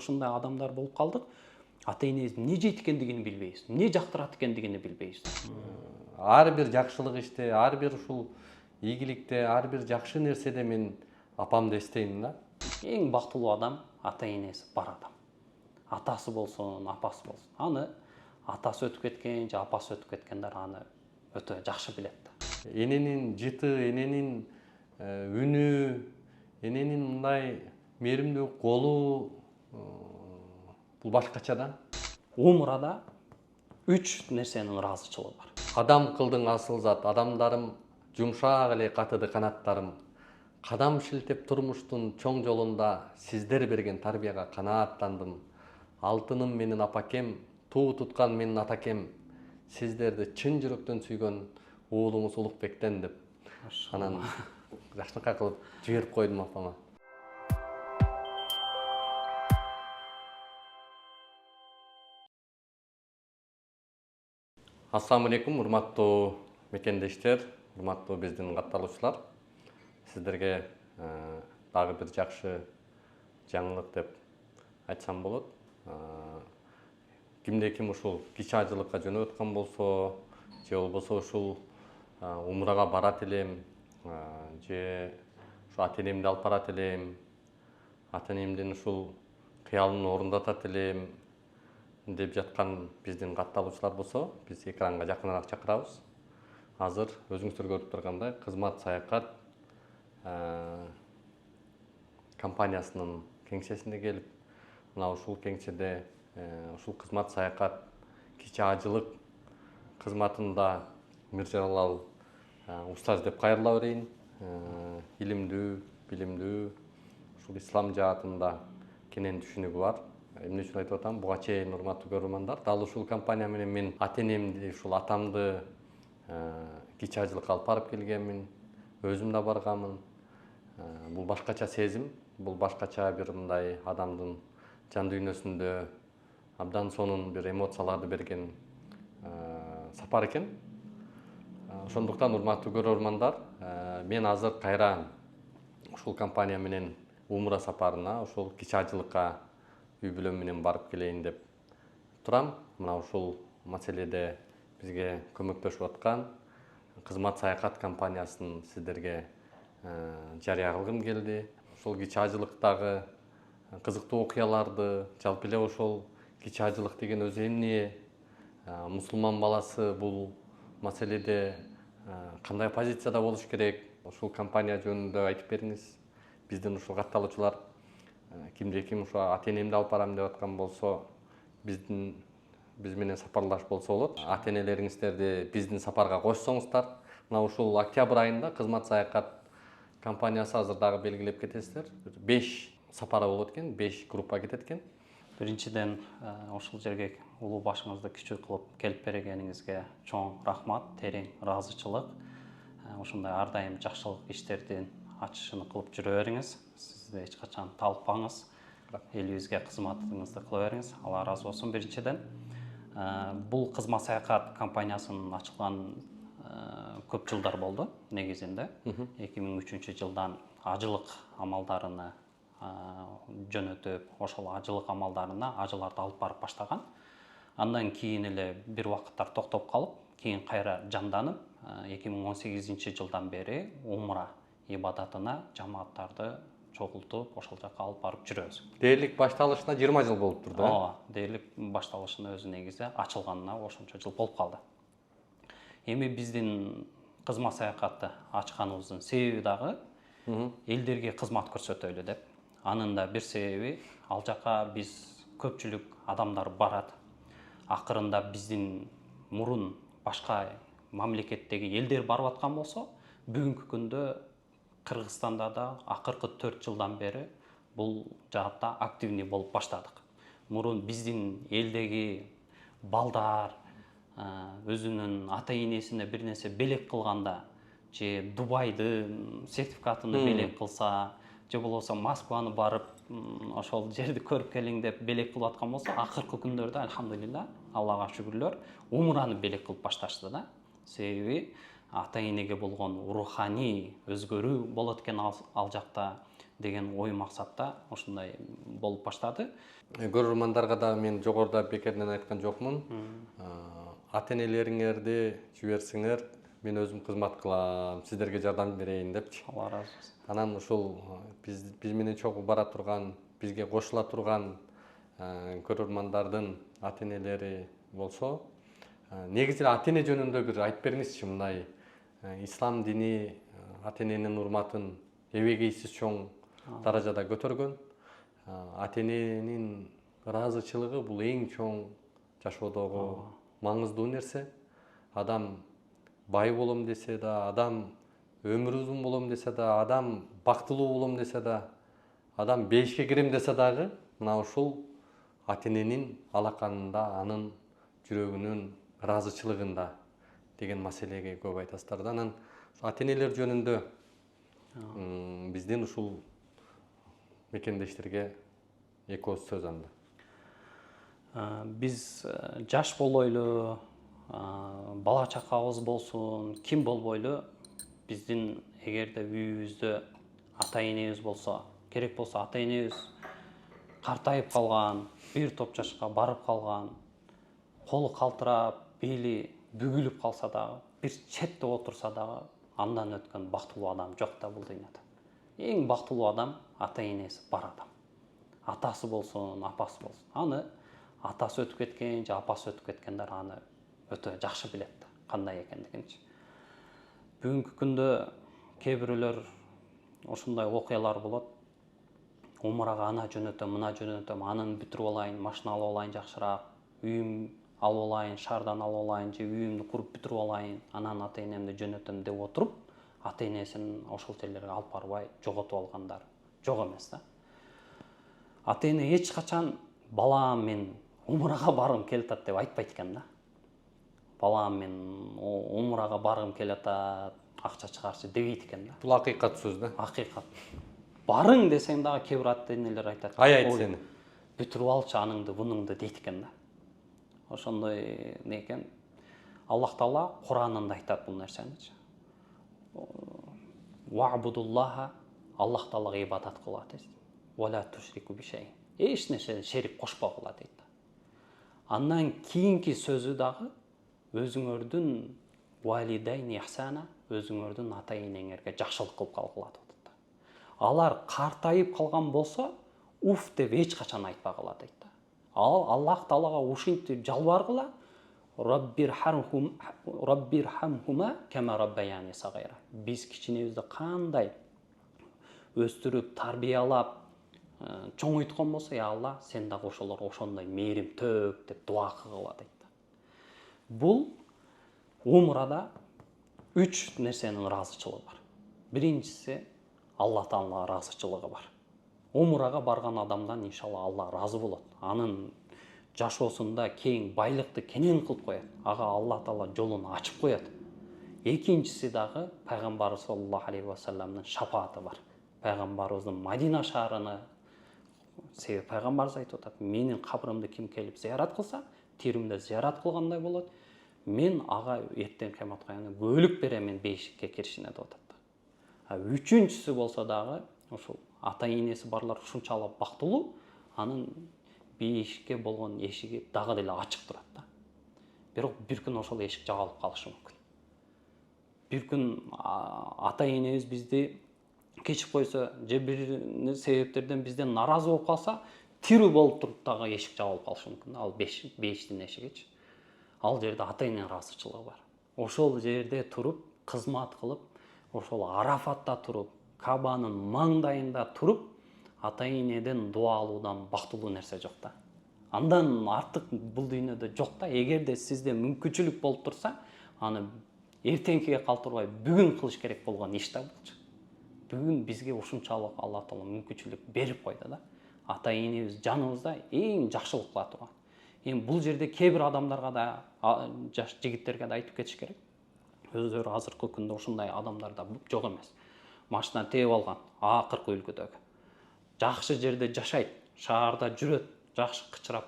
ушундай адамдар болуп калдык. Ата энебиз эмне жейт экендигин билбейбиз, эмне жактырат экендигини билбейбиз. Ар бир жакшылык иште, ар бир ушул ийгиликте, ар бир жакшы нерседе мен апамды эстейм да. Эң бактылуу адам ата энеси бар адам. Атасы болсун, апасы болсун. Аны атасы өтүп кеткен же апасы өтүп кеткендер аны өтө жакшы билет да. Эненин жыты, эненин үнү, эненин мындай мээримдүү колу бул башкача да. Умурада 3 нерсенин ыраазычылыгы бар. Адам кылдың асыл зат, адамдарым жумшак эле катыды канаттарым. Кадам шилтеп турмуштун чоң жолунда сиздер берген тарбияга канааттандым. Алтыным менин апакем, туу туткан менин атакем. Сиздерди чын жүрөктөн сүйгөн уулуңуз Улукбектен деп. Анан жакшынакай кылып жиберип койдум апама. Ассаламу алейкум, урматтуу мекендештер, урматтуу биздин катталуучулар. Сиздерге дагы бир жакшы жаңылык деп айтсам болот. Кимде ким ушул кичи ажылыкка жөнөп аткан болсо, же болбосо ушул умрага барат элем, же ушу ата энемди алып барат элем, ата энемдин ушул кыялын орундатат элем деп жаткан биздин катталуучулар болсо, биз экранга жакыныраак чакырабыз. Азыр өзүңүздөр көрүп тургандай Кызмат Саякат компаниясынын кеңсесине келип, мына ушул кеңседе ушул Кызмат Саякат кичи ажылык кызматында Миржалал устаз деп кайрыла берейин. Илимдүү, билимдүү, ушул ислам жаатында кенен түшүнүгү бар. Эмне үчүн айтып атам? Буга чейин урматтуу көрөрмандар, дал ушул компания менен мен ата энемди, ушул атамды кичи ажылыкка алып барып келгенмин. Өзүм да барганмын. Бул башкача сезим, бул башкача бир мындай адамдын жан дүйнөсүндө абдан сонун бир эмоцияларды берген сапар экен. Ошондуктан урматтуу көрөрмандар, мен азыр кайра ушул компания менен умра сапарына, ушул кичи ажылыкка үй бүлөм менен барып келейин деп турам. Мына ушул маселеде бизге көмөктөшүп аткан Кызмат Саякат компаниясын сиздерге жарыя кылгым келди. Ушул кичи ажылыктагы кызыктуу окуяларды, жалпы эле ошол кичи ажылык деген өзү эмне, мусулман баласы бул маселеде кандай позицияда болуш керек, ушул компания жөнүндө айтып бериңиз. Биздин ушул катталуучулар кимде ким ушу ата энемди алып барам деп аткан болсо, биз менен сапарлаш болсо болот. Ата энелериңиздерди биздин сапарга кошсоңуздар, мына ушул октябрь айында Кызмат Саякат компаниясы азыр дагы белгилеп кетесиздер. 5 сапары болот экен, 5 группа кетет экен. Биринчиден ушул жерге улуу башыңызды кичүү кылып келип бергениңизге чоң рахмат, терең ыраазычылык. Ушундай ар дайым жакшылык иштердин ачышын кылып жүрө бериңиз. Сизди эч качан талпаңыз. Элибизге кызматыңызды кыла бериңиз. Алла ыраазы болсун. Биринчиден, бул Кызмат Саякат компаниясынын ачылган көп жылдар болду негизинде. 2003 жылдан ажылык амалдарына жөнөтүп, ошол ажылык амалдарына ажыларды алып барып баштаган. Андан кийин эле бир убакыттар токтоп калып, кийин кайра жанданып, 2018 жылдан бери умра ибадатына жамааттарды чогултуп, ошол жака алып барып жүрөбүз. Дээрлик башталышына 20 жыл болуп турду, Ооба, дээрлик башталышына өзү негизи ачылганына ошончо жыл болуп калды. Эми биздин Кызмат Саякатты ачканыбыздын себеби дагы элдерге кызмат көрсөтөлү деп. Анын да бир себеби, ал жака биз көпчүлүк адамдар барат. Акырында биздин мурун башка мамлекеттеги элдер барып аткан болсо, бүгүнкү күндө Кыргызстанда да акыркы 4 жылдан бери бул жаатта активный болуп баштадык. Мурун биздин элдеги балдар өзүнүн ата энесине бир нерсе белек кылганда, же Дубайдын сертификатыны белек кылса, же болбосо Москваны барып ошол жерди көрүп келиң деп белек кылып аткан болсо, акыркы күндөрдө альхамдулилла, Аллага шүгүрлөр, умраны белек кылып башташты да. Себеби ата энеге болгон руханий өзгөрүү болот экен ал жакта. деген ой максатта ушундай болуп баштады. Көрөрмандарга да мен жогоруда бекеринен айткан жокмун. Ата энелериңерди жиберсеңер, мен өзүм кызмат кылам, сиздерге жардам берейин депчи. Алла ыраазы болсун. Анан ушул биз менен чогуу бара турган, бизге кошула турган көрөрмандардын ата энелери болсо, негизи ата эне жөнүндө бир айтып бериңизчи. Мындай ислам дини ата эненин урматын эбегейсиз чоң даражада көтөргөн. Ата эненин ыраазычылыгы бул эң чоң жашоодогу маңыздуу нерсе. Адам бай болом десе да, адам өмүрү узун болом десе да, адам бактылуу болом десе да, адам бейишке кирем десе дагы, мына ушул ата эненин алаканында, анын жүрөгүнүн ыраазычылыгында деген маселеге көп айтасыздар да. Анан ата энелер жөнүндө биздин ушул мекендештерге эки ооз сөз анда. Биз жаш болойлу, бала чакабыз болсун, ким болбойлу, биздин эгерде үйүбүздө ата энебиз болсо, керек болсо ата энебиз картайып калган, бир топ жашка барып калган, колу калтырап, бели бүгүлүп калса дагы, бир четте отурса дагы, андан өткөн бактылуу адам жок да бул дүйнөдө. Эң бактылуу адам ата энеси бар адам. Атасы болсун, апасы болсун. Аны атасы өтүп кеткен же апасы өтүп кеткендер аны өтө жакшы билет да, кандай экендигинчи. Бүгүнкү күндө кээ бирөөлөр ушундай окуялар болот. Умурага ана жөнөтөм, мына жөнөтөм, анын бүтүрүп алайын, машина алып алайын жакшыраак, үйүм алып алайын, шаардан алып алайын же үйүмдү куруп бүтүрүп алайын, анан ата энемди жөнөтөм деп отуруп, ата энесин ошол жерлерге алып барбай жоготуп алгандар жок эмес да. Ата эне эч качан балам мен умурага баргым келатат деп айтпайт экен да. Балам мен умурага баргым келатат, акча чыгарчы дебейт экен да. Бул акыйкат сөз да. Акыйкат. Барың десең дагы кээ бир ата энелер айтат. Айт сени. Бүтүрүп алчы аныңды, бунуңду дейт экен да. Ошондой не экен. Аллах Таала Куранында айтат бул нерсеничи. Ва'будуллаха, Аллах Таалага ибадат кыла дейт. Вала тушрику бишей. Эч нерседен шерик кошпогула дейт. Андан кийинки сөзү дагы өзүңөрдүн валидайни ихсана, өзүңөрдүн ата энеңерге жакшылык кылып калгыла дейт. Алар картайып калган болсо, уф деп эч качан айтпагыла дейт. Ал Аллах Таалага ушинтип жалбаргыла, Раббирхамхума кама раббаяни сагайра. Биз кичинебизди кандай өстүрүп, тарбиялап, чоңойткон болсо, я Алла, сен дагы ошолорго ошондой мээрим төк деп дуа кылгыла дейт. Бул умурада 3 нерсенин ыраазычылыгы бар. Биринчиси Алла Таалага ыраазычылыгы бар. Умурага барган адамдан иншалла Алла ыраазы болот. Анын жашоосунда кең байлыкты кенен кылып коет. Ага Алла Таала жолун ачып коет. Экинчиси дагы пайгамбар саллаллаху алейхи ва салламдын шафааты бар. Пайгамбарыбыздын Мадина шаарына себеп пайгамбарыбыз айтып атат, менин кабырымды ким келип зиярат кылса, тирүмдө зиярат кылгандай болот. Мен ага эртең кыяматка күнү бөлүк берем бейишикке киришине деп атат. Үчүнчүсү болсо дагы ушул ата энеси барлар ушунчалык бактылуу, анын бейишикке болгон эшиги дагы деле ачык турат да. Бирок бир күн ошол эшик жабылып калышы мүмкүн. Бир күн ата энебиз бизди кечип койсо, же бир себептерден бизден наразы болуп калса, тирүү болуп туруп дагы эшик жабылып калышы мүмкүн. Ал бейиштин эшигичи. Ал жерде ата эненин ыраазычылыгы бар. Ошол жерде туруп, кызмат кылып, ошол Арафатта туруп, Кабанын маңдайында туруп, ата энеден дуа алуудан бактылуу нерсе жок да. Андан артык бул дүйнөдө жок да. Эгерде сизде мүмкүнчүлүк болуп турса, аны эртеңкиге калтырбай бүгүн кылыш керек болгон иш да болчу. Бүгүн бизге ушунчалык Алла Таала мүмкүнчүлүк берип койду да. Ата энебиз жаныбызда эң жакшылык кыла турган. Эми бул жерде кээ бир адамдарга да, жаш жигиттерге да айтып кетиш керек. Өздөрү азыркы күндө ушундай адамдар да жок эмес. Машина тээп алган, акыркы үлгүдөгү. Жакшы жерде жашайт, шаарда жүрөт, жакшы кычырап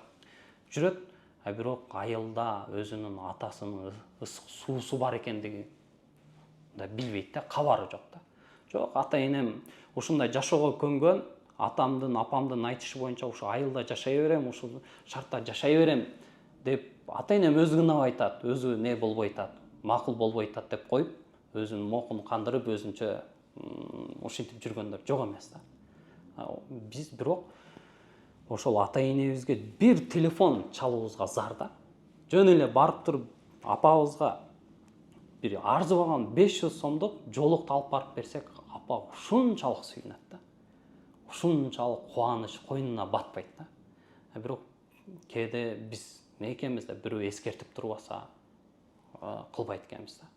жүрөт, бирок айылда өзүнүн атасынын ысык суусу бар экендиги да билбейт да, кабары жок да. Жоқ, ата энем ушундай жашоого көнгөн, атамдын, апамдын айтышы боюнча ушу айылда жашай берем, ушул шартта жашай берем деп ата энем өзү кынап айтат, өзү не болбой атат, макул болбой атат деп коюп, өзүнүн мокун кандырып, өзүнчө ушинтип жүргөндөр жок эмес да. Биз бирок ошол ата энебизге бир телефон чалуубузга зар да. Жөн эле барып туруп апабызга бир арзыбаган 500 сомдук жолукту алып барып берсек, апа ушунчалык сүйүнөт да. Ушунчалык кубаныч койнуна батпайт да. Бирок кээде биз экенбизде бирөө эскертип турбаса кылбайт экенбиз да.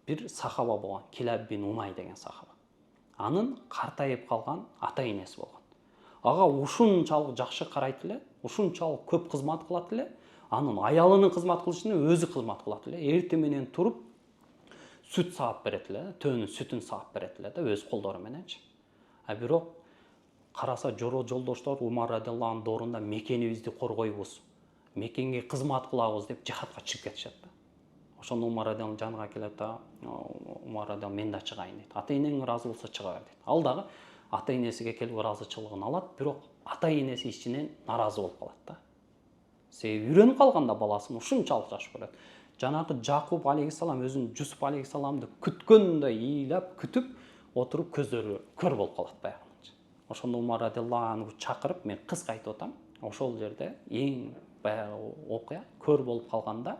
Бир сахаба болгон, Килаб бин Умай деген сахаба. Анын картайып калган ата энеси болгон. Ага ушунчалык жакшы карайт эле, ушунчалык көп кызмат кылат эле, анын аялынын кызмат кылышына өзү кызмат кылат эле. Эртең менен туруп сүт саап берет эле, төөнүн сүтүн саап берет эле да, өз колдору мененчи. Бирок караса жолдоштор Умар радиаллаху анху доорунда мекенибизди коргойбуз, мекенге кызмат кылабыз деп жихадка чыгып кетишет да. Ошондо Умар радиаллаху жанына келет да, Умар радиаллаху мен да чыгайын дейт. Ата энең ыраазы болсо чыга бер дейт. Ал дагы ата энесиге келип ыраазычылыгын алат, бирок ата энеси ичинен наразы болуп калат да. Себеби үйрөнүп калганда баласын ушунчалык жакшы көрөт. Жанагы Жакуб алейхиссалам өзүн Жусуп алейхиссаламды күткөндөй ыйлап күтүп отуруп көздөрү көр болуп калат баягынча. Ошондо Умар радиаллаху анху чакырып, мен кыска айтып атам, ошол жерде эң баягы окуя көр болуп калганда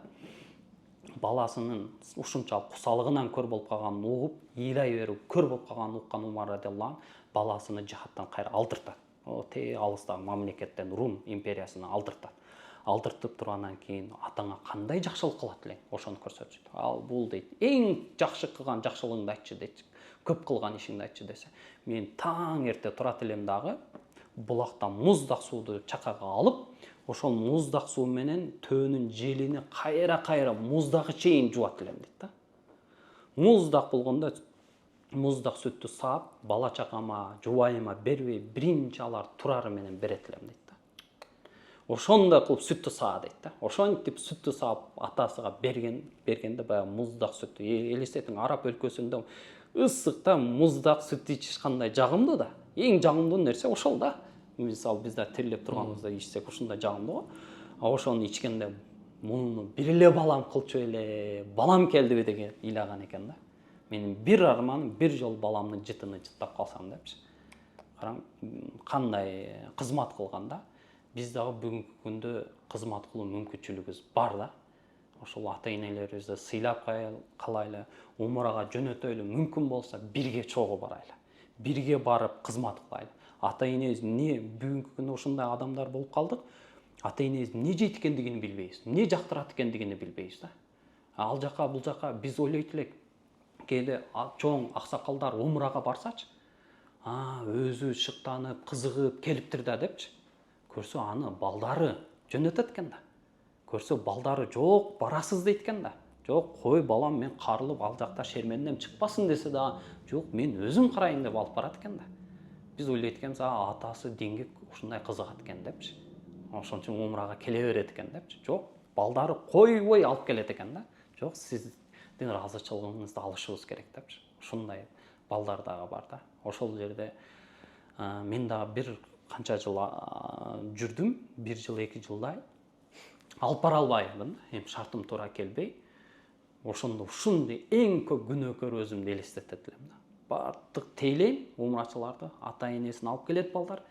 баласынын ушунчалык кусалыгынан көр болуп калганын угуп, ыйлай берип көр болуп калганын уккан Умар радиаллаху анху баласыны жихадтан кайра алдыртат. Алыстагы мамлекеттен, Рум империясынан алдыртат. Алдыртып тургандан кийин атаңа кандай жакшылык кылат элең, ошону көрсөтчү. Ал бул дейт, эң жакшы кылган жакшылыгыңды айтчы дейт. Көп кылган ишиңди айтчы десе, мен таң эрте турат элем дагы булактан муздак сууду чакага алып, ошол муздак суу менен төөнүн желини кайра муздагы чейин жуат элем дейт да. Муздак болгондо муздак сүттү саап, бала чакама, жубайыма бербей, биринчи алар турары менен берет элем дейт да. Ошондой кылып сүттү саа дейт да. Ошентип сүттү саап атасыга бергенде баягы муздак сүттү элестетиң, Араб өлкөсүндө ысыкта муздак сүт ичиш кандай жагымдуу да. Эң жагымдуу нерсе ошол да. Мисалы бизде тирилеп турганыбызда ичсек ушундай жагымдуу го. Ошону ичкенде муну бир эле балам кылчу эле, балам келдиби деген ыйлаган экен да. Менин бир арманым бир жол баламдын жытыны жыттап калсам депчи. Караң, кандай кызмат кылганда, биз дагы бүгүнкү күндө кызмат кылуу мүмкүнчүлүгүбүз бар да. Ошол ата энелерибизди сыйлап калайлы, умурага жөнөтөйлү, мүмкүн болсо бирге чогуу барайлы. Бирге барып кызмат кылайлы. Ата энебиз эмне бүгүнкү күндө ушундай адамдар болуп калдык? Ата энебиз эмне жейт экендигин билбейбиз, эмне жактырат экендигин билбейбиз да. Ал жака бул жака биз ойлойт элек, кээде чоң аксакалдар умурага барсачы, өзү шыктанып, кызыгып келиптир да депчи. Көрсө аны балдары жөнөтөт экен да. Көрсө балдары жок, барасыз дейт экен да. Жок, кой балам мен карылып ал жакта шермендем чыкпасын десе да, жок, мен өзүм карайын деп алып барат экен да. Биз ойлойт экенбиз, атасы динге ушундай кызыгат экен депчи. Ошон үчүн умурага келе берет экен депчи. Жок, балдары койбой алып келет экен да. Жок, сиздин ыраазычылыгыңызды алышыбыз керек депчи. Ушундай балдар дагы бар да. Ошол жерде мен дагы бир канча жыл жүрдүм, 1 жыл 2 жылдай алып бара албайбын, эми шартым туура келбей. Ошондо ушундай эң көп күнөөкөр өзүмдү элестетет элем да. Бардык тейлейм умурачыларды, ата энесин алып келет балдар,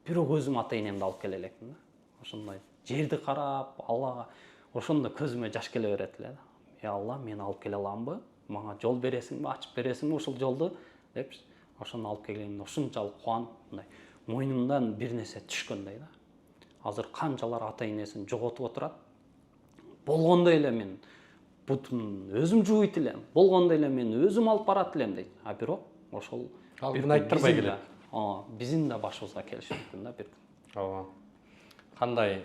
бирок өзүм ата энемди алып келе элекмин да. Ошондой жерди карап, Аллага ошондо көзүмө жаш келе берет эле да. Я Алла, мен алып келе аламбы? Мага жол бересиңби, ачып бересиңби ушул жолду деп ошону алып келгенимде ушунчалык кубанып, мындай мойнумдан бир нерсе түшкөндөй да. Азыр канчалар ата энесин жоготуп отурат. Болгондой эле мен бутун өзүм жууйт элем, болгондой эле мен өзүм алып барат элем дейт. Бирок ошол алдын айттырбай келет. Биздин да башыбызга келиши мүмкүн да бир күн. Ооба. Кандай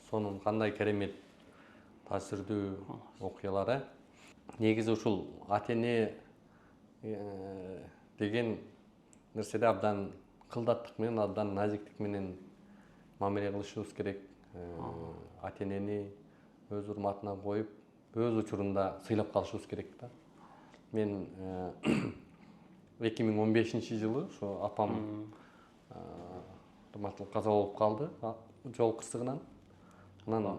сонун, кандай керемет таасирдүү окуялар. Негизи ушул ата эне деген нерседе абдан кылдаттык менен, абдан назиктик менен мамиле кылышыбыз керек. Ата энени өз урматына коюп, өз учурунда сыйлап калышыбыз керек да. Мен 2015 жылы ошо апам урматтуулук каза болуп калды жол кырсыгынан. Анан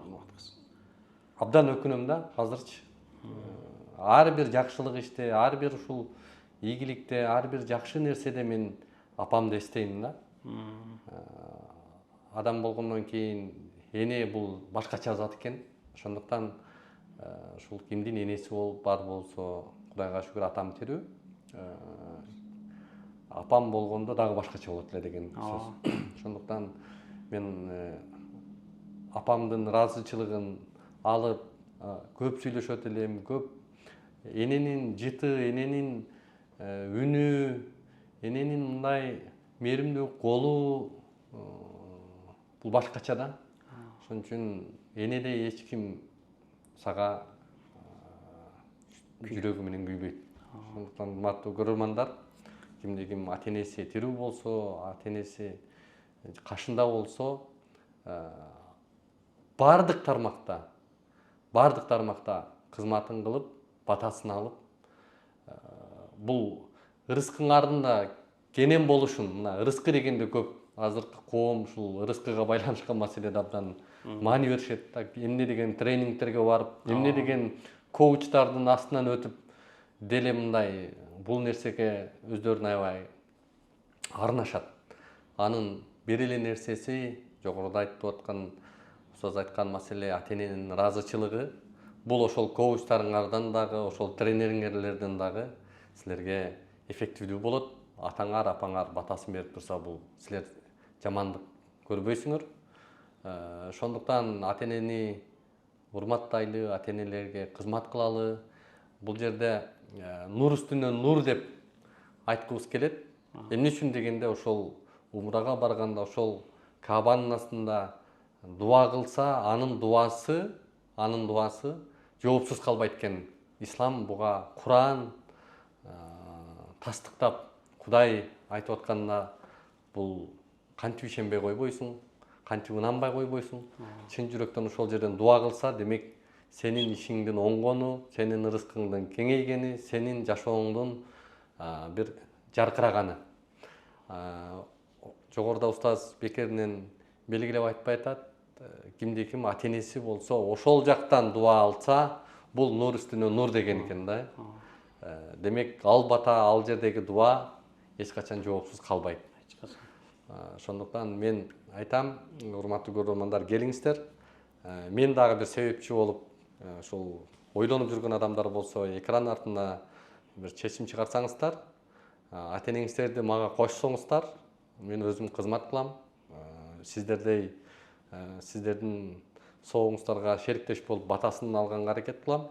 абдан өкүнөм да азырчы. Ар бир жакшылык иште, ар бир ушул ийгиликте, ар бир жакшы нерседе мен апамды эстейм да. Адам болгондон кийин эне бул башкача зат экен. Ошондуктан ушул кимдин энеси болуп бар болсо, Кудайга шүгүр атам тирүү. Апам болгондо дагы башкача болот эле деген сөз. Ошондуктан мен апамдын ыраазычылыгын алып көп сүйлөшөт элем, көп эненин жыты, эненин үнү, эненин мындай мээримдүү колу бул башкача да. Ошон үчүн энедей эч ким сага жүрөгү менен күйбөйт. Ошондуктан урматтуу көрөрмандар, кимде ким ата энеси тирүү болсо, ата энеси кашында болсо, бардык тармакта кызматын кылып, батасын алып, бул ырыскың ардында кенен болушун, мына ырыскы дегенде көп азыркы коом ушул ырыскыга байланышкан маселеде абдан маани беришет да. Эмне деген тренингтерге барып, эмне деген коучтардын астынан өтүп деле мындай бул нерсеге өздөрүн аябай арнашат. Анын бир эле нерсеси жогоруда айтып аткан устаз айткан маселе ата эненин ыраазычылыгы. Бул ошол коучтарыңардан дагы, ошол тренингерлерден дагы силерге эффективдүү болот. Атаңар, апаңар батасын берип турса, бул силер жамандык көрбөйсүңөр. Ошондуктан ата энени урматтайлы, ата энелерге кызмат кылалы. Бул жерде нур үстүнөн нур деп айткыбыз келет. Эмне үчүн дегенде, ошол умрага барганда, ошол Каабанын астында дуа кылса, анын дуасы жоопсуз калбайт экен. Ислам буга Куран тастыктап, Кудай айтып атканда, бул кантип ишенбей койбойсуң, кантип ынанбай койбойсуң. Чын жүрөктөн ошол жерден дуа кылса, демек сенин ишиңдин оңгону, сенин ырыскыңдын кеңейгени, сенин жашооңдун бир жаркыраганы. Жогоруда устаз бекеринен белгилеп айтпай атат, кимде ким ата энеси болсо, ошол жактан дуа алса, бул нур үстүнө нур деген экен да. Демек ал бата, ал жердеги дуа эч качан жоопсуз калбайт. Ошондуктан мен айтам, урматтуу көрөрмандар, келиңиздер. Мен дагы бир себепчи болуп, ушул ойлонуп жүргөн адамдар болсо, экран артында бир чечим чыгарсаңыздар, ата энеңиздерди мага кошсоңуздар, мен өзүм кызмат кылам. Сиздердей, сиздердин соогуңуздарга шериктеш болуп батасын алганга аракет кылам.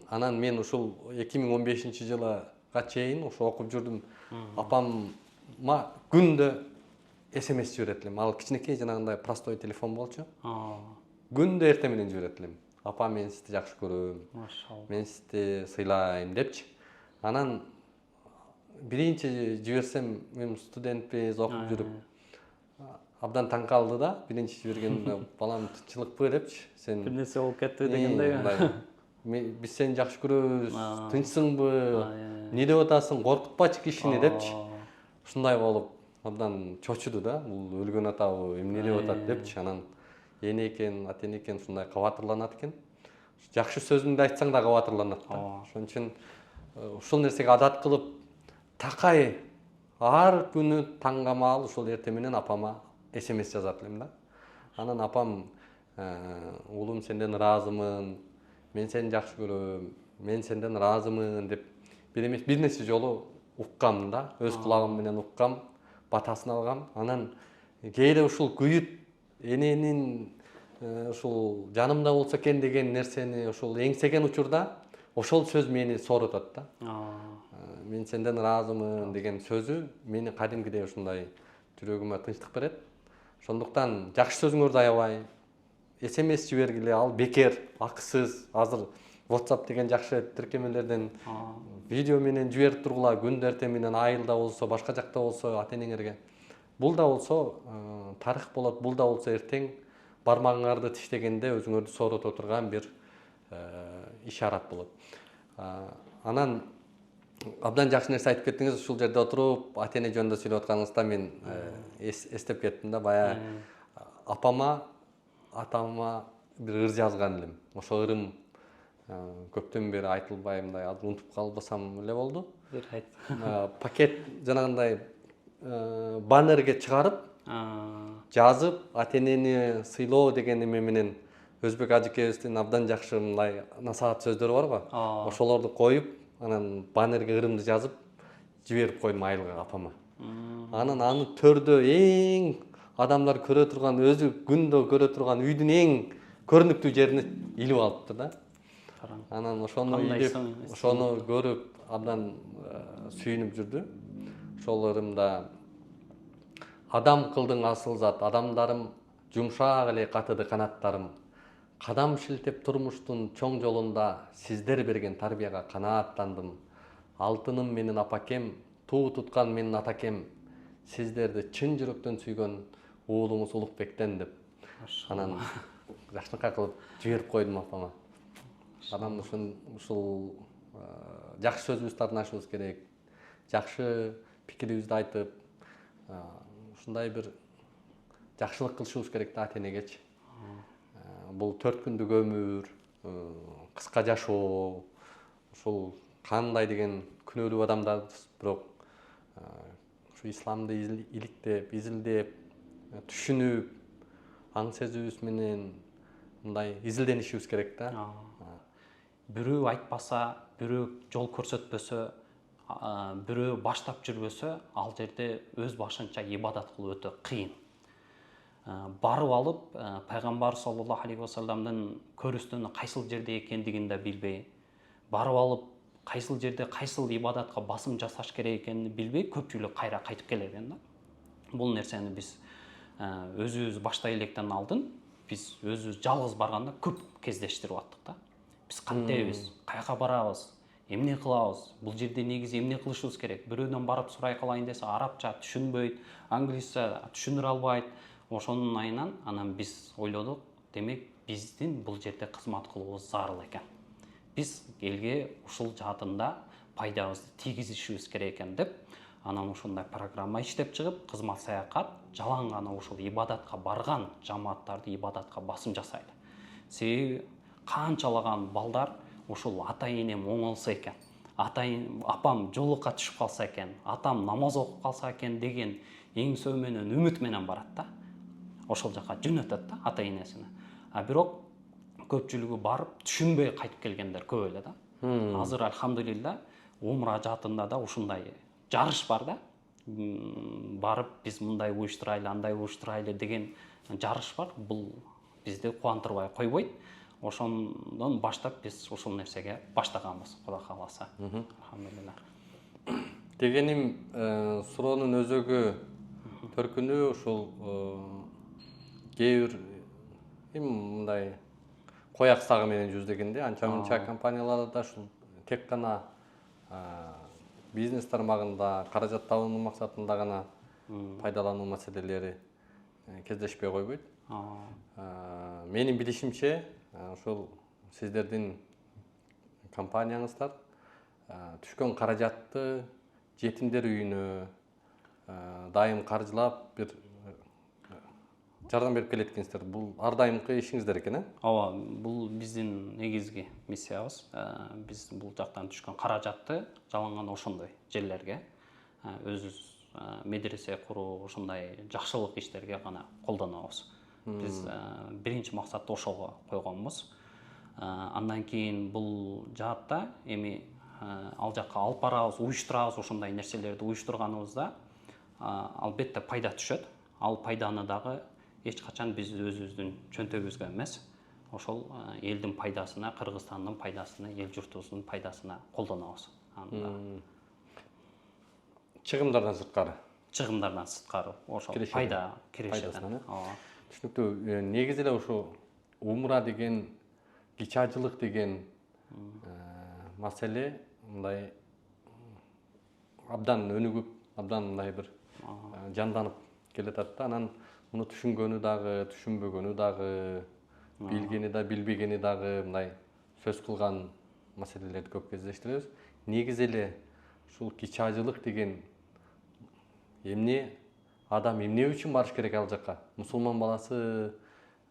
Анан мен ушул 2015 жылга чейин ошо окуп жүрдүм. Апамма күндө SMS жиберет элем. Ал кичинекей жанагындай простой телефон болчу. Күндө эртең менен жиберет элем. Апа, мен сизди жакшы көрөм. Машалла. Мен сизди сыйлайм депчи. Анан биринчи жиберсем, мен студентпиз, окуп жүрүп, абдан таң калды да. Биринчи жибергенде балам тынччылыкпы депчи. Сен бир нерсе болуп кетти дегендей. Биз сени жакшы көрөбүз, тынчсыңбы, эмне деп атасың, коркутпачы кишини депчи. Ушундай болуп абдан чочуду да. Бул өлгөн атабы, эмне деп атат депчи. Анан эне экен, ата эне экен, ушундай кабатырланат экен. Жакшы сөзүндө айтсаң да кабатырланат да. Ошон үчүн ушул нерсеге адат кылып, такай ар күнү таңгамал ушул эртең менен апама SMS жазат элем да. Анан апам, уулум, сенден ыраазымын, мен сени жакшы көрөм, мен сенден ыраазымын деп бир нече жолу уккам да, өз кулагым менен уккам, батасын алгам. Анан кээде ушул күйүт эненин ушул жанымда болсо экен деген нерсени ушул эңсеген учурда ошол сөз мени соорутат да. Мен сенден ыраазымын деген сөзү мени кадимкидей ушундай жүрөгүмө тынчтык берет. Ошондуктан жакшы сөзүңөрдү аябай, SMS жибергиле, ал бекер, акысыз. Азыр WhatsApp деген жакшы тиркемелерден видео менен жиберип тургула, күндө эртең менен айылда болсо, башка жакта болсо ата энеңерге. Бул да болсо тарых болот, бул да болсо эртең бармагыңарды тиштегенде өзүңөрдү соорута турган бир ишарат болот. Анан Абдан жакшы нерсе айтып кеттиңиз. Ушул жерде отуруп ата эне жөнүндө сүйлөп атканыңызда мен эстеп кеттим да. Баягы атама бир ыр жазган элем. Ошол ырым көптөн бери айтылбай мындай азыр унутуп калбасам эле болду. Бир айт. Пакет жанагындай баннерге чыгарып, жазып, ата энени сыйлоо деген эме менен Өзбек ажыкебиздин абдан жакшы мындай насаат сөздөрү бар го. Ошолорду коюп, анан баннерге ырымды жазып жиберип койдум айылга апама. Анан аны төрдө эң адамдар көрө турган, өзү күндө көрө турган үйдүн эң көрүнүктүү жерине илип алыптыр да. Анан ошону илип, ошону көрүп абдан сүйүнүп жүрдү. Ошол ырымда адам кылдың асыл зат, адамдарым жумшак эле катыды канаттарым. Кадам шилтеп турмуштун чоң жолунда сиздер берген тарбияга канааттандым. Алтыным менин апакем, туу туткан менин атакем. Сиздерди чын жүрөктөн сүйгөн уулуңуз Улукбектен деп. Анан жакшынакай кылып жиберип койдум апама. Анан ушул жакшы сөзүбүздү арнашыбыз керек. Жакшы пикирибизди айтып, ушундай бир жакшылык кылышыбыз керек да ата энегечи. Бул 4 күндүк өмүр, кыска жашоо, ушул кандай деген күнөөлүү адамдарбыз, бирок ушу исламды иликтеп, изилдеп, түшүнүп, аң сезүүбүз менен мындай изилденишибиз керек да. Бирөө айтпаса, бирөө жол көрсөтпөсө, бирөө баштап жүрбөсө, ал жерде өз башынча ибадат кылуу өтө кыйын. Барып алып, пайгамбар саллаллаху алейхи вассаламдын көрүстөнү кайсыл жерде экендигин да билбей, барып алып кайсыл жерде кайсыл ибадатка басым жасаш керек экенин билбей, көпчүлүк кайра кайтып келер экен да. Бул нерсени биз өзүбүз баштай электен алдын биз өзүбүз жалгыз барганда көп кездештирип аттык да. Биз кантебиз, каяка барабыз, эмне кылабыз, бул жерде негизи эмне кылышыбыз керек? Бирөөдөн барып сурай калайын десе, арабча түшүнбөйт, англисча түшүнүрө албайт. Ошонун айынан анан биз ойлодук, демек биздин бул жерде кызмат кылуубуз зарыл экен. Биз элге ушул жаатында пайдабызды тийгизишибиз керек экен деп, анан ушундай программа иштеп чыгып, кызмат саякат жалаң гана ушул ибадатка барган жамааттарды ибадатка басым жасайлы. Себеби канчалаган балдар ушул ата энем оңолсо экен, апам жолукка түшүп калса экен, атам намаз окуп калса экен деген эң сөймөнөн үмүт менен барат да. Ошол жака жөнөтөт да ата энесине. Бирок көпчүлүгү барып түшүнбөй кайтып келгендер көп эле да. Азыр альхамдулилла умра жаатында да ушундай жарыш бар да. Барып биз мындай уюштурайлы, андай уюштурайлы деген жарыш бар. Бул бизди кубандырбай койбойт. Ошондон баштап биз ушул нерсеге баштаганбыз, Кудай кааласа. Альхамдулилла. Дегеним, суроонун өзөгү төркүнү ушул кээ бир мындай кой аксагы менен жүздөгөндө анча мынча компанияларда да ушул тек гана бизнес тармагында каражат табуу максатында гана пайдалануу маселелери кездешпей койбойт. Менин билишимче, ушул сиздердин компанияңыздар түшкөн каражатты жетимдер үйүнө дайым каржылап бир жардам берип келет экенсиздер. Бул ар дайымкы ишиңиздер экен, Ооба, бул биздин негизги миссиябыз. Биз бул жактан түшкөн каражатты жалаң гана ошондой жерлерге, өзүбүз медресе куруу, ушундай жакшылык иштерге гана колдонобуз. Биз биринчи максатты ошого койгонбуз. Андан кийин бул жаатта эми ал жакка алып барабыз, уюштурабыз, ошондой нерселерди уюштурганыбызда албетте пайда түшөт. Ал пайданы дагы эч качан биз өзүбүздүн чөнтөгүбүзгө эмес, ошол элдин пайдасына, Кыргызстандын пайдасына, эл журтубуздун пайдасына колдонобуз. Чыгымдардан сырткары. Чыгымдардан сырткары ошол пайда кирешет. Түшүнүктүү. Негизи эле ушу умра деген, кичажылык деген маселе мындай абдан өнүгүп, абдан мындай бир жанданып келатат да. Анан муну түшүнгөнү дагы, түшүнбөгөнү дагы, билгени да, билбегени дагы мындай сөз кылган маселелерди көп кездештиребиз. Негизи эле ушул кичи ажылык деген эмне, адам эмне үчүн барыш керек ал жака? Мусулман баласы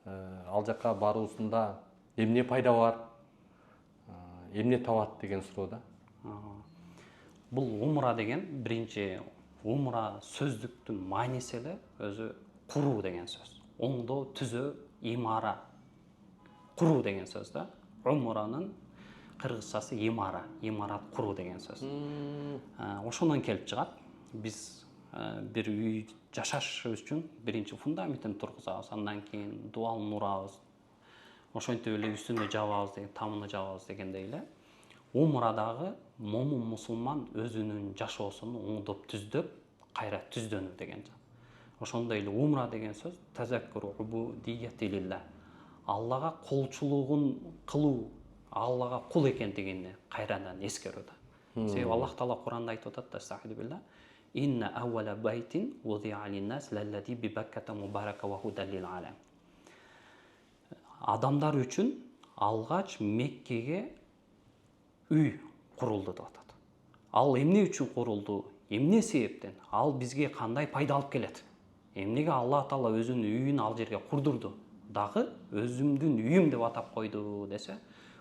ал жака баруусунда эмне пайда бар, эмне табат деген суроо да. Бул умра деген биринчи умра сөздүктүн мааниси эле өзү куруу деген сөз. Оңдоо, түзөө, имара. Куруу деген сөз да. Умранын кыргызчасы имара, имарат куруу деген сөз. Ошондон келип чыгат. Биз бир үй жашаш үчүн биринчи фундаментин тургузабыз, андан кийин дубалын урабыз. Ошентип эле үстүнө жабабыз деген, тамыны жабабыз дегендей эле. Умрадагы момун мусулман өзүнүн жашоосун оңдоп түздөп, кайра түздөнүү деген. Ошондой эле умра деген сөз тазаккуру убудиятти лилла. Аллага кулчулугун кылуу, Аллага кул экендигини кайрадан эскерүү да. Себеби Аллах Таала Куранда айтып атат да, стахиду билла. Инна аввала байтин удиа линнас лаллади би Бакката мубарака ва худан лил алам. Адамдар үчүн алгач Меккеге үй курулду деп атат. Ал эмне үчүн курулду? Эмне себептен? Ал бизге кандай пайда алып келет? Эмнеге Алла Таала өзүнүн үйүн ал жерге курдурду? Дагы өзүмдүн үйүм деп атап койду десе,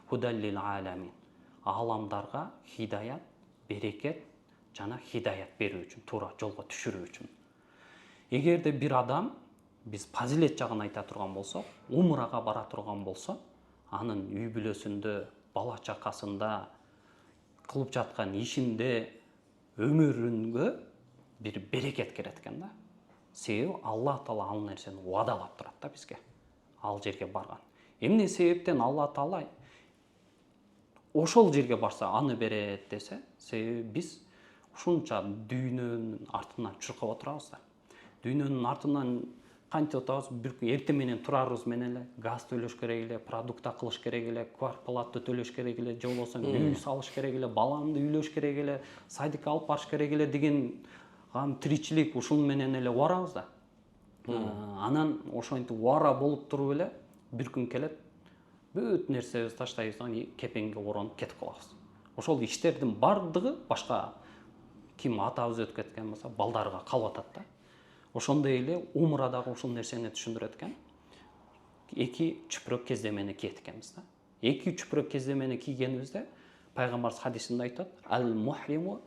худан лил аламин. Аламдарга хидаят, берекет жана хидаят берүү үчүн, туура жолго түшүрүү үчүн. Эгерде бир адам, биз фазилет жагын айта турган болсок, умрага бара турган болсо, анын үй бүлөсүндө, бала чакасында, кылып жаткан ишинде, өмүрүнгө бир берекет керет экен да. Себеби Алла Таала ал нерсени убадалап турат да бизге. Ал жерге барган. Эмне себептен Алла Таала ошол жерге барса аны берет десе, себеби биз ушунча дүйнөнүн артынан чуркап отурабыз да. Дүйнөнүн артынан кантип отабыз? Бир эртең менен турарыбыз менен эле газ төлөш керек эле, продукт кылыш керек эле, квартплата төлөш керек эле, же болбосо үй салыш керек эле, баламды үйлөш керек эле, садикке алып барыш керек эле деген тиричилик ушун менен эле убарабыз да. Анан ошентип убара болуп туруп эле бир күн келет, бүт нерсебизди таштайбыз, кепеңге оронуп кетип калабыз. Ошол иштердин бардыгы башка ким атабыз өтүп кеткен болсо, балдарга калып атат да. Ошондой эле умрадагы ушул нерсени түшүндүрөт экен. Эки чүпүрөк кездемени кийет экенбиз да. Эки чүпүрөк кездемени кийгенибизде пайгамбарыбыз хадисинде айтат, ал мухриму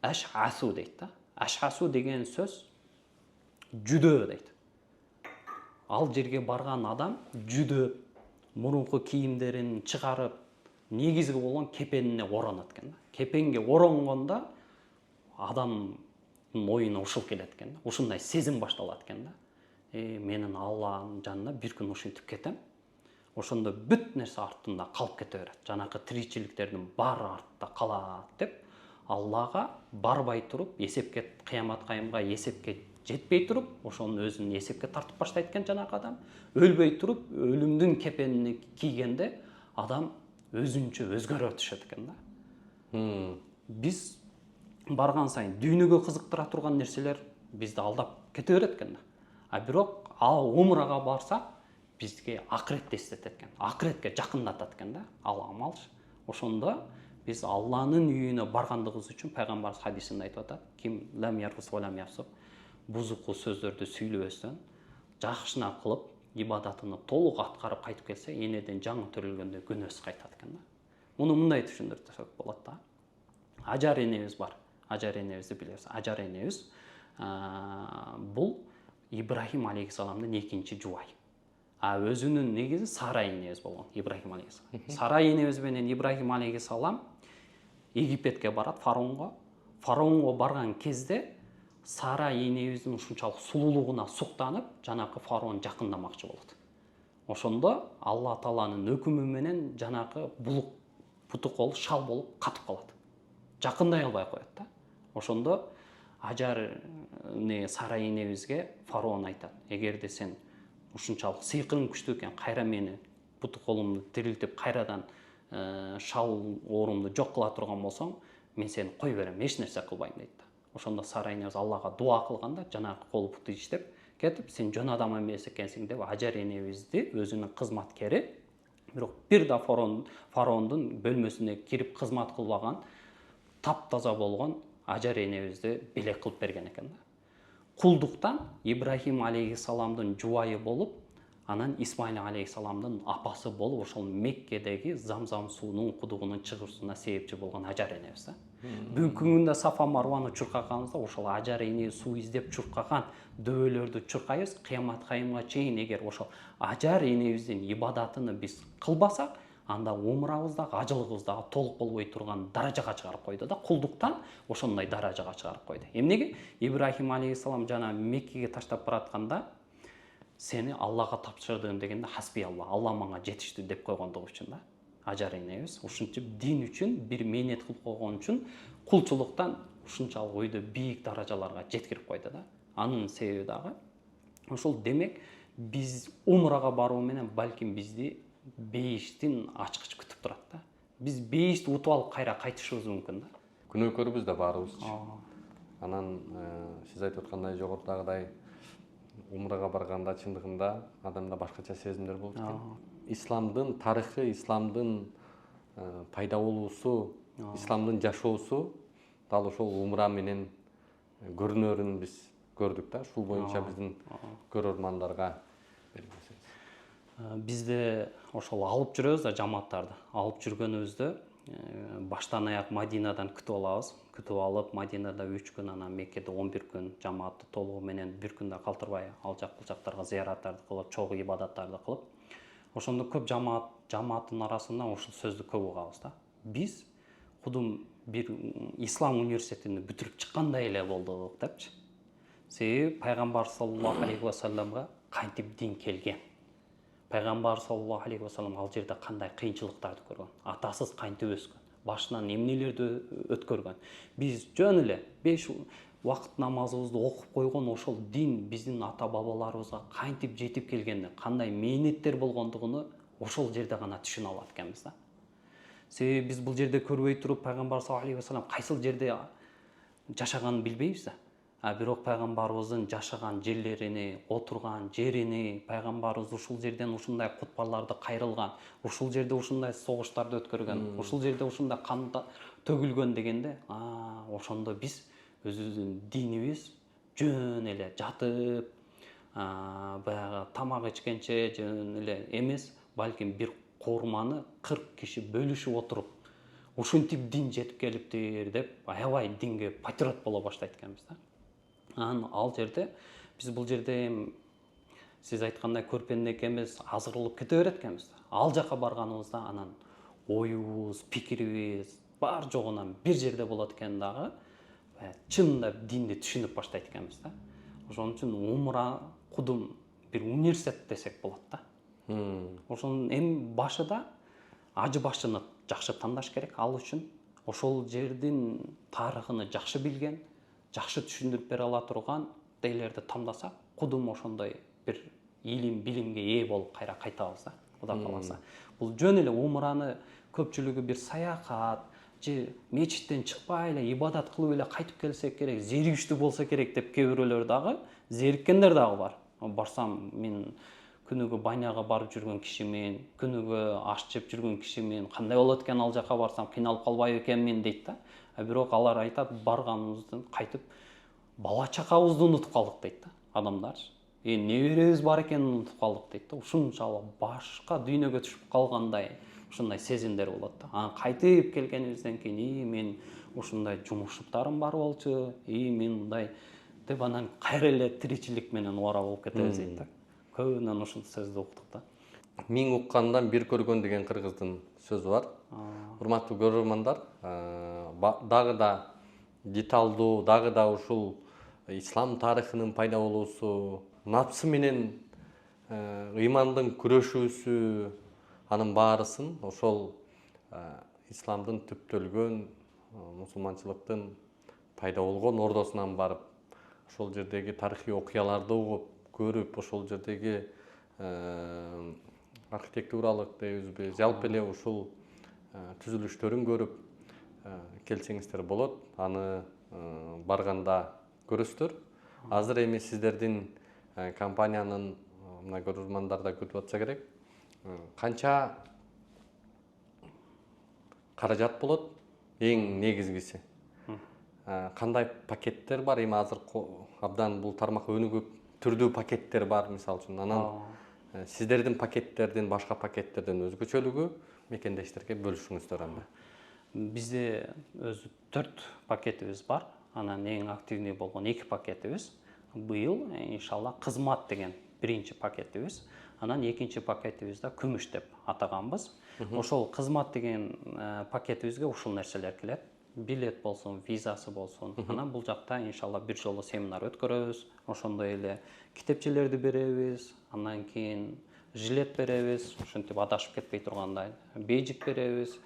ашасу дейт да. Ашасу деген сөз жүдөө дейт. Ал жерге барган адам жүдөп, мурунку кийимдерин чыгарып, негизги болгон кепенине оронот экен да. Кепенге оронгондо адам оюна ушул келет экен да. Ушундай сезим башталат экен да. Менин Алланын жанына бир күн ушинтип кетем. Ошондо бүт нерсе артында калып кете берет. Жанакы тиричиликтердин баары артта калат деп Аллага барбай туруп, эсепке кыямат кайымга эсепке жетпей туруп, ошонун өзүн эсепке тартып баштайт экен жанакы адам. Өлбөй туруп, өлүмдүн кепенини кийгенде адам өзүнчө өзгөрө түшөт экен да. Биз барган сайын дүйнөгө кызыктыра турган нерселер бизди алдап кете берет экен да. А бирок ал умрага барсак, бизге акыретти эстетет экен. Акыретке жакындатат экен да ал амал. Ошондо биз Алланын үйүнө баргандыгыбыз үчүн пайгамбарыбыз хадисинде айтып атат, ким лам ярфус ва лам яфсук, бузуку сөздөрдү сүйлөбөстөн, жакшына кылып, ибадатыны толук аткарып кайтып келсе, энеден жаңы төрөлгөндө күнөөсү кайтат экен да. Муну мындай түшүндүрсөк болот да. Ажар энебиз бар. Ажар энебизди билебиз. Ажар энебиз бул Ибрахим алейхиссаламдын экинчи жубайы. А өзүнүн негизи Сара энебиз болгон, Ибрахим алейхиссалам. Сара энебиз менен Ибрахим алейхиссалам Египетке барат, фараонго. Фараонго барган кезде Сара энебиздин ушунчалык сулуулугуна суктанып, жанакы фараон жакындамакчы болот. Ошондо Алла Тааланын өкүмү менен жанакы булук буту кол шал болуп катып калат. Жакындай албай коет да. Ошондо Ажар Сара энебизге фараон айтат, эгерде сен ушунчалык сыйкырың күчтүү экен, кайра мени буту колумду тирилтип, кайрадан шал оорумду жок кыла турган болсоң, мен сени кой берем, эч нерсе кылбайм дейт да. Ошондо Сара энебиз Аллага дуа кылганда, жанагы кол буту иштеп кетип, сен жөн адам эмес экенсиң деп Ажар энебизди өзүнүн кызматкери, бирок бир да фараондун бөлмөсүнө кирип кызмат кылбаган таптаза болгон ажар энебизди белек кылып берген экен да. Кулдуктан Ибрахим алейхисаламдын жубайы болуп, анан Исмаил алейхисаламдын апасы болуп, ошол Меккедеги Замзам суунун кудугунун чыгуусуна себепчи болгон ажар энебиз да. Бүгүнкү күндө Сафа Марваны чуркаганыбызда ошол ажар эне суу издеп чуркаган дөөлөрдү чуркайбыз. Кыямат кайымга чейин эгер ошол ажар энебиздин ибадатыны биз кылбасак, анда умрабыз дагы, ажылыгыбыз дагы толук болбой турган даражага чыгарып койду да. Кулдуктан ошондой даражага чыгарып койду. Эмнеге? Ибрахим алейхисалам жана Меккеге таштап баратканда сени Аллага тапшырдым дегенде хасби Алла мага жетиштүү деп койгондугу үчүн да. Ажар энебиз ушинтип дин үчүн бир мээнет кылып койгон үчүн кулчулуктан ушунчалык ойдо бийик даражаларга жеткирип койду да. Анын себеби дагы ошол. Демек биз умрага баруу менен балким бизди бейиштин ачкыч күтүп турат да. Биз бейишти утуп алып кайра кайтышыбыз мүмкүн да. Күнөөкөрүбүз да баарыбызчы. Анан сиз айтып аткандай жогорудагыдай умрага барганда чындыгында адамда башкача сезимдер болот экен. Исламдын тарыхы, исламдын пайда болуусу, исламдын жашоосу дал ошол умра менен көрүнөрүн биз көрдүк да. Ушул боюнча биздин көрөрмандарга Бизде ошол алып жүрөбүз да жамааттарды. Алып жүргөнүбүздө баштан аяк Мадинадан күтүп алабыз. Күтүп алып, Мадинада 3 күн, анан Меккеде 11 күн жамаатты толугу менен бир күндө калтырбай ал жак бул жактарга зыяраттарды кылып, чогуу ибадаттарды кылып, ошондо көп жамааттын арасынан ушул сөздү көп угабыз да. Биз кудум бир ислам университетин бүтүрүп чыккандай эле болдук депчи. Себеби пайгамбар саллаллаху алейхи вассаламга кантип дин келген. Пайгамбар саллаллаху алейхи вассалам ал жерде кандай кыйынчылыктарды көргөн, атасыз кантип өскөн, башынан эмнелерди өткөргөн. Биз жөн эле 5 убакыт намазыбызды окуп койгон ошол дин биздин ата бабаларыбызга кантип жетип келгенин, кандай мээнеттер болгондугуну ошол жерде гана түшүнө алат экенбиз да. Себеби биз бул жерде көрбөй туруп пайгамбар саллаллаху алейхи вассалам кайсыл жерде жашаганын билбейбиз да. Бирок пайгамбарыбыздын жашаган жерлерини, отурган жерини, пайгамбарыбыз ушул жерден ушундай кутбаларды кайрылган, ушул жерде ушундай согуштарды өткөргөн, ушул жерде ушундай кан төгүлгөн дегенде, ошондо биз өзүбүздүн динибиз жөн эле жатып, баягы тамак ичкенче жөн эле эмес, балким бир коурманы 40 киши бөлүшүп отуруп, ушинтип дин жетип келиптир деп, аябай динге патриот боло баштайт экенбиз да. Ал жерде биз бул жерде сиз айткандай көрпенде экенбиз, азырылып кете берет экенбиз. Ал жака барганыбызда анан оюбуз, пикирибиз бар жогунан бир жерде болот экен дагы, чынында динди түшүнүп баштайт экенбиз да. Ошон үчүн умра кудум бир университет десек болот да. Ошонун эми башыда ажы башчыны жакшы тандаш керек. Ал үчүн ошол жердин тарыхын жакшы билген, жакшы түшүндүрүп бере ала турган дейлерди тандасак, кудум ошондой бир илим, билимге ээ болуп кайра кайтабыз да, Кудай кааласа. Бул жөн эле умраны көпчүлүгү бир саякат же мечиттен чыкпай эле ибадат кылып эле кайтып келсек керек, зеригиштүү болсо керек деп кээ бирөөлөр дагы, зериккендер дагы бар. Барсам мен күнүгө баняга барып жүргөн кишимин, күнүгө аш жеп жүргөн кишимин, кандай болот экен ал жака барсам, кыйналып калбайбы экенмин дейт да. Бирок алар айтат, барганыбыздан кайтып бала чакабызды унутуп калдык дейт да адамдар. Неберебиз бар экенин унутуп калдык дейт да. Ушунчалык башка дүйнөгө түшүп калгандай ушундай сезимдер болот да. Анан кайтып келгенибизден кийин, мен ушундай жумушуптарым бар болчу, мен мындай деп анан кайра эле тиричилик менен убара болуп кетебиз дейт да. Көбүнөн ушул сөздү уктук да. Миң уккандан бир көргөн деген кыргыздын сөзү бар. Урматтуу көрөрмандар, дагы да деталдуу, дагы да ушул ислам тарыхынын пайда болуусу, напсы менен ыймандын күрөшүүсү, анын баарысын ошол исламдын түптөлгөн, мусулманчылыктын пайда болгон ордосунан барып, ошол жердеги тарыхый окуяларды угуп, көрүп, ошол жердеги архитектуралык дейбизби, жалпы эле ушул түзүлүштөрүн көрүп келсеңиздер болот. Аны барганда көрөсүздөр. Азыр эми сиздердин компаниянын мына көрөрмандар да күтүп атса керек. Канча каражат болот? Эң негизгиси. кандай пакеттер бар? Эми азыр абдан бул тармак өнүгүп түрдүү пакеттер бар мисалы үчүн. Анан сиздердин пакеттердин башка пакеттерден өзгөчөлүгү мекендештерге бөлүшүңүздөр анда. Бизде өзү 4 пакетибиз бар. Анан эң активный болгон 2 пакетибиз. Быйыл иншалла кызмат деген биринчи пакетибиз. Анан экинчи пакетибизде күмүш деп атаганбыз. Ошол кызмат деген пакетибизге ушул нерселер келет. Билет болсун, визасы болсун. Анан бул жакта иншалла бир жолу семинар өткөрөбүз. Ошондой эле китепчелерди беребиз. Андан кийин жилет беребиз. Ушинтип адашып кетпей тургандай. Бейжик беребиз.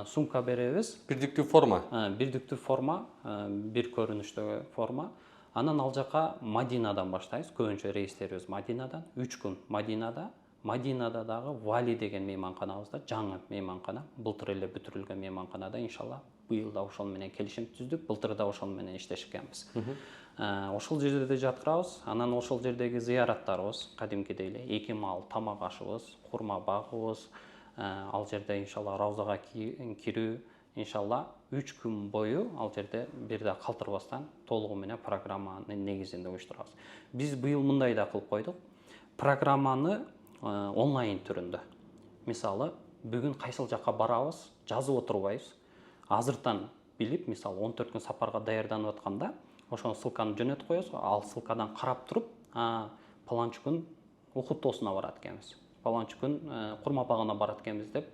Сумка беребиз. Бирдиктүү форма. Бирдиктүү форма, бир көрүнүштөгү форма. Анан ал жака Мадинадан баштайбыз. Көбүнчө рейстерибиз Мадинадан. 3 күн Мадинада. Мадинада дагы Вали деген мейманканабызда, жаңы мейманкана. Былтыр эле бүтүрүлгөн мейманканада иншалла быйыл да ошол менен келишим түздүк. Былтыр да ошол менен иштешкенбиз. Ошол жерде жаткырабыз. Анан ошол жердеги зыяраттарыбыз кадимкидей эле 2 маал тамак ашыбыз, курма багыбыз. Ал жерде иншалла Раузага кирүү иншалла 3 күн бою ал жерде бир да калтырбастан толугу менен программанын негизинде уюштурабыз. Биз быйыл мындай да кылып койдук. Программаны онлайн түрүндө. Мисалы, бүгүн кайсыл жакка барабыз, жазып отурбайбыз. Азыртан билип, мисалы 14 күн сапарга даярданып атканда, ошону ссылканы жөнөтүп коебуз. Ал ссылкадан карап туруп, паланчы күн Ухуд тоосуна барат экенбиз. Паланчы күн курма багына барат экенбиз деп,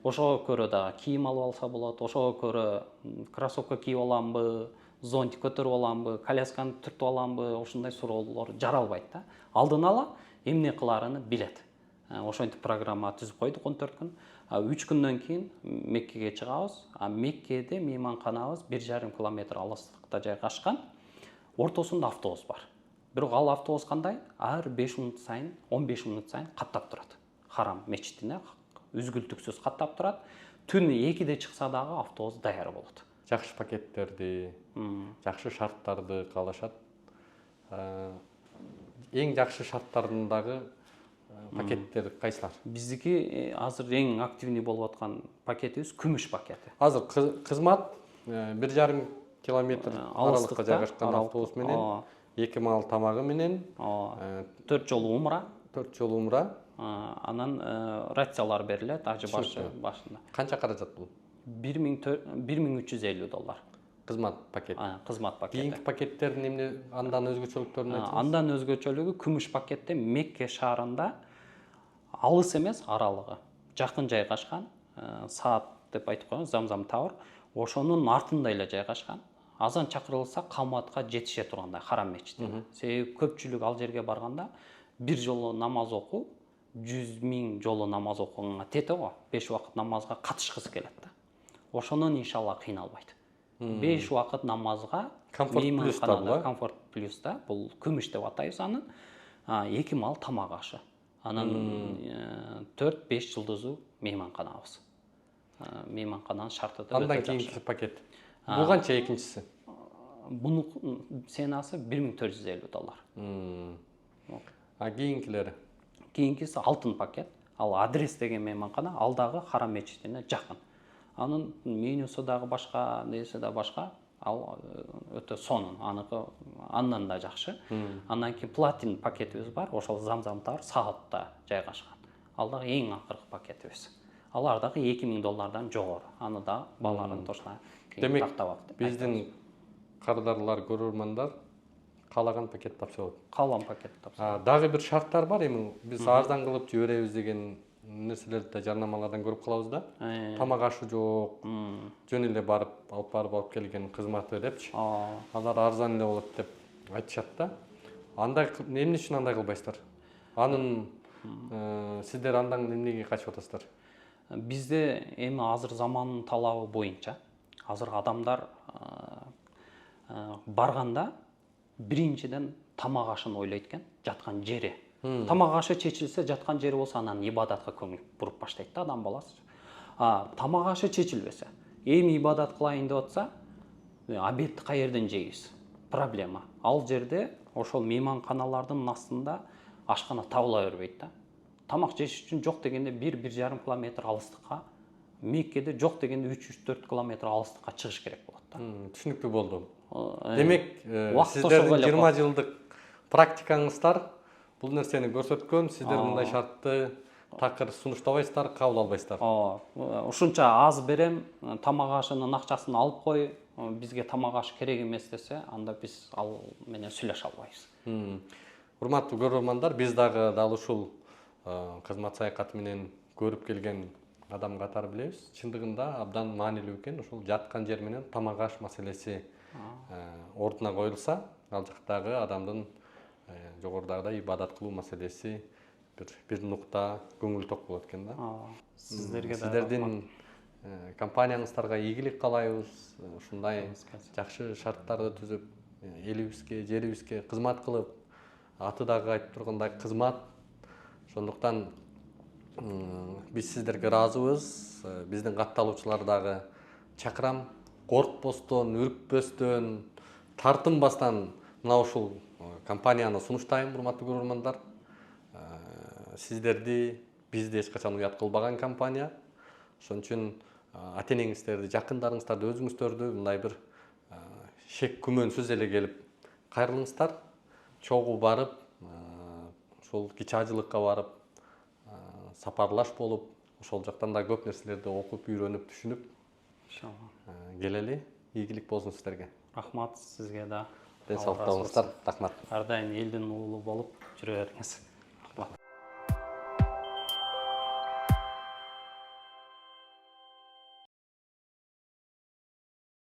ошого көрө да кийим алып алса болот, ошого көрө кроссовка кийип аламбы, зонтик көтөрүп аламбы, колясканы түртүп аламбы, ошондой суроолор жаралбайт да. Алдын ала эмне кылаарын билет. Ошентип программа түзүп койдук 14 күн. 3 күндөн кийин Меккеге чыгабыз. Меккеде мейманканабыз 1,5 километр алыстыкта жайгашкан. Ортосунда автобус бар. Бирок ал автобус кандай? Ар 5 минут сайын, 15 минут сайын каттап турат. Харам мечитине үзгүлтүксүз каттап турат. Түн 2-де чыкса дагы автобус даяр болот. Жакшы пакеттерди, жакшы шарттарды каалашат. Эң жакшы шарттарындагы пакеттер кайсылар? Биздики азыр эң активный болуп аткан пакетибиз күмүш пакети. Азыр кызмат 1,5 километр аралыкка жайгашкан автобус менен 2 маал тамагы менен 4 жолу умра. 4 жолу умра. Анан рациялар берилет ажы башында. Канча каражат бул? $1350. Кызмат пакети. Кызмат пакети. Кийинки пакеттердин эмне андан өзгөчөлүктөрүн айтыңыз. Андан өзгөчөлүгү күмүш пакетте Мекке шаарында алыс эмес аралыгы, жакын жайгашкан, саат деп айтып коебуз, Замзам Тауэр, ошонун артында эле жайгашкан. Азан чакырылса калматка жетише тургандай Харам мечитине. Себеби көпчүлүк ал жерге барганда бир жолу намаз окуу 100 000 жолу намаз окуганга тете го. 5 убакыт намазга катышкысы келет да. Ошонун иншалла кыйналбайт. 5 убакыт намазга комфорт плюста, бул күмүш деп атайбыз аны. 2 маал тамак ашы. Анан 4-5 жылдыздуу мейманканабыз. Мейманкананын шарты да андан кийинки пакет. Бул канча экинчиси? Бунун ценасы $1450. Кийинкилери? Кийинкиси алтын пакет. Ал адрес деген мейманкана, ал дагы Харам мечитине жакын. Анын менюсу дагы башка, нерсе да башка. Ал өтө сонун, аныкы андан да жакшы. Андан кийин платин пакетибиз бар. Ошол Замзам Тауэр Саатта жайгашкан. Ал дагы эң акыркы пакетибиз. Алар дагы $2000 жогору. Аны да балаларын тошуна демек биздин кардарлар, көрөрмандар каалаган пакет тапса болот. Каалаган пакет тапса. Дагы бир шарттар бар эми биз арзан кылып жиберебиз деген нерселерди да жарнамалардан көрүп калабыз да. Тамак ашы жок, жөн эле барып алып келген кызматы депчи. Алар арзан эле болот деп айтышат да. Андай эмне үчүн андай кылбайсыздар? Анын сиздер андан эмнеге качып атасыздар? Бизде эми азыр замандын талабы боюнча азыр адамдар барганда биринчиден тамак ашын ойлойт экен, жаткан жери. Тамак ашы чечилсе, жаткан жери болсо анан ибадатка көңүл буруп баштайт да адам баласы. Тамак ашы чечилбесе, эми ибадат кылайын деп атса, обедти кай жерден жейбиз? Проблема. Ал жерде ошол мейманканалардын астында ашкана табыла бербейт да. Тамак жеш үчүн жок дегенде 1-1,5 километр алыстыкка Меккеде жоқ дегенде 3-4 километр алыстыққа шығыш керек болады да. Түшүнүктүү болду. Э, Демек, уақыт сиздердин ошого эле 20 жылдык практикаңыздар бул нерсени көрсөткөн, сиздер мындай шартты такыр сунуштабайсыздар, кабыл албайсыздар. Ушунча аз берем, тамак ашынын акчасын алып кой, бизге тамак аш керек эмес десе, анда биз ал менен сүйлөшө албайбыз. Урматтуу көрөрмандар, биз дагы дал ушул кызмат саякаты менен көрүп келген адам катары билебиз. Чындыгында абдан маанилүү экен, ушул жаткан жер менен тамак аш маселеси ордуна коюлса, ал жактагы адамдын жогорудагыдай ибадат кылуу маселеси бир нукта көңүл ток болот экен да. Сиздерге да Сиздердин компанияңыздарга ийгилик каалайбыз. Ушундай жакшы шарттарды түзүп, элибизге, жерибизге кызмат кылып, аты дагы айтып тургандай кызмат. Ошондуктан биз сиздерге ыраазыбыз. Биздин катталуучулар дагы чакырам, коркпостон, үркпөстөн, тартынбастан мына ушул компанияны сунуштайм, урматтуу көрөрмандар. Сиздерди бизди эч качан уят кылбаган компания. Ошон үчүн ата-энеңиздерди, жакындарыңыздарды, өзүңүздөрдү мындай бир шек күмөнсүз эле келип кайрылыңыздар. Чогуу барып, ошол кичи ажылыкка барып, сапарлаш болуп, ошол жактан да көп нерселерди окуп, үйрөнүп, түшүнүп келели. Ийгилик болсун сиздерге. Рахмат сизге да. Ден соолук табыңыздар. Рахмат. Ар дайым элдин уулу болуп жүрө бериңиз.